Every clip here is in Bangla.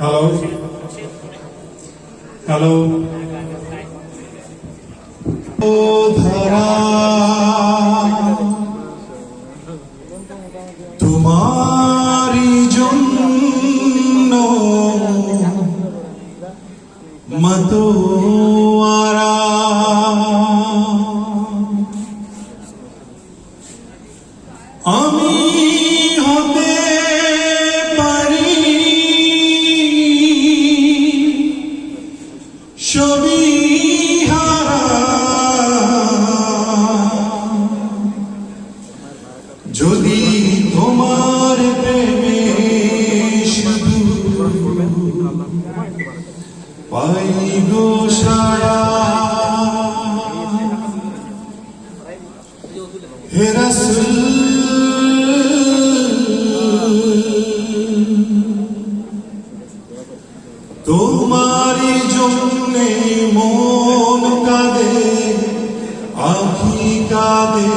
হ্যালো হ্যালো ও ধরা তোমারি জন্য মতোয়ারা আমি হতে পারি সবই হারা যদি তোমার প্রেমে শুধু পাই গো সারা হে রাসূল তোমারি জন্যে মন কাঁদে আখি কাঁদে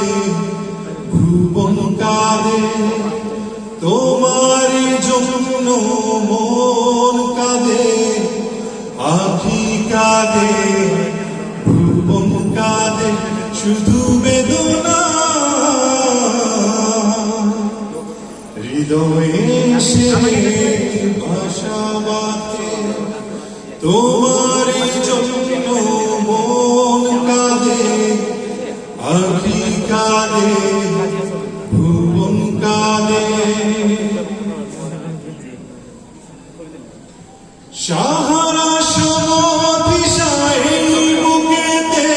ভুবন কাঁদে তোমারি জন্য মন কাঁদে আখি কাঁদে ভুবন কাঁদে শুধু বেদনা হৃদয়ে সে ভাষা বাঁধে তোমারি জন্য মন কাঁদে আখি কাঁদে ভুবন কাঁদে সাহারা সমধি সাহি বুকেতে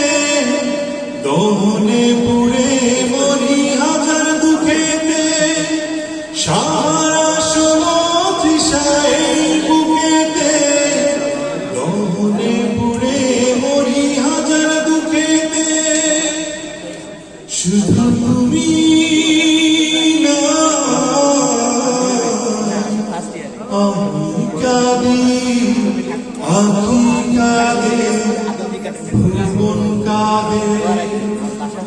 দহনে পুড়ে মরি হাজার দুঃখেতে সাহারা সমধি সাহি বুকেতে দহনে পুড়ে মরি হাজার দুঃখেতে শুধু তুমি না আমি কাঁদি আখি কাঁদে ভুবন কাঁদে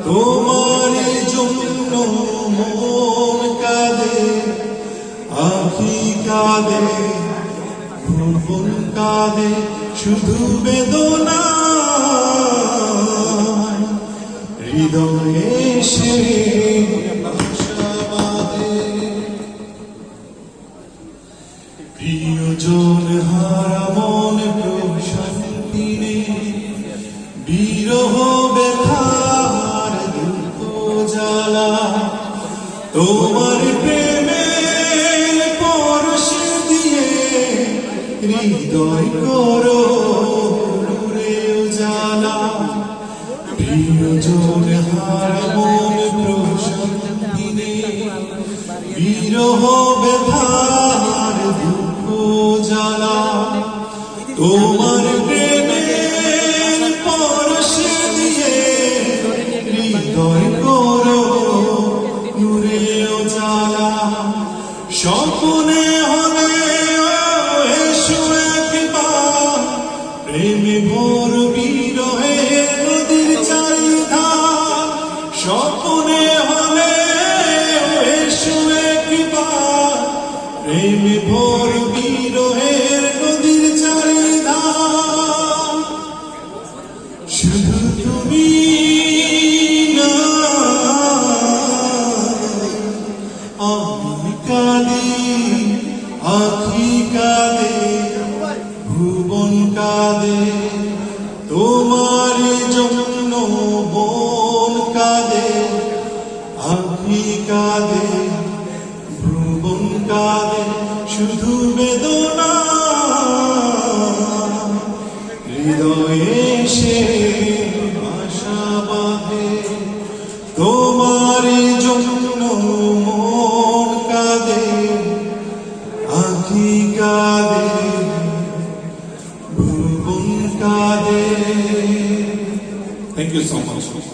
তোমারি জন্য মন কাঁদে আখি কাঁদে ভুবন কাঁদে শুধু বেদনা হৃদয়ে সে ভাষা বাঁধে প্রিয়জন হারা মন প্রশান্তি নেই বিরহ ব্যথার দুঃখ জ্বালা তোমার প্রেমের পরশ দিয়ে হৃদয় করো নূরে উজালা প্রিয়জন হারা মন প্রশান্তি নেই বিরহ ব্যথার দুঃখ জ্বালা তোমার প্রেমের পরশ দিয়ে হৃদয় করো নূরে উজালা স্বপ্নে হলে এসো একবার প্রেমে ভোর বিরহে নদীর চারিধার স্বপ্নে হলে এসো একবার প্রেমে ভোর বিরহের নদীর চারিধার শুধু তুমি না আমি কাঁদি আখি কাঁদে ভুবন কাঁদে তোমার জন্য মন কাঁদে আখি কাঁদে ভুবন কাঁদে শুধু বেদনা হৃদয়ে সে ভাষা বাঁধে তোমারি জন্য মন কাঁদে আখি কাঁদে ভুবন কাঁদে। Thank you so much.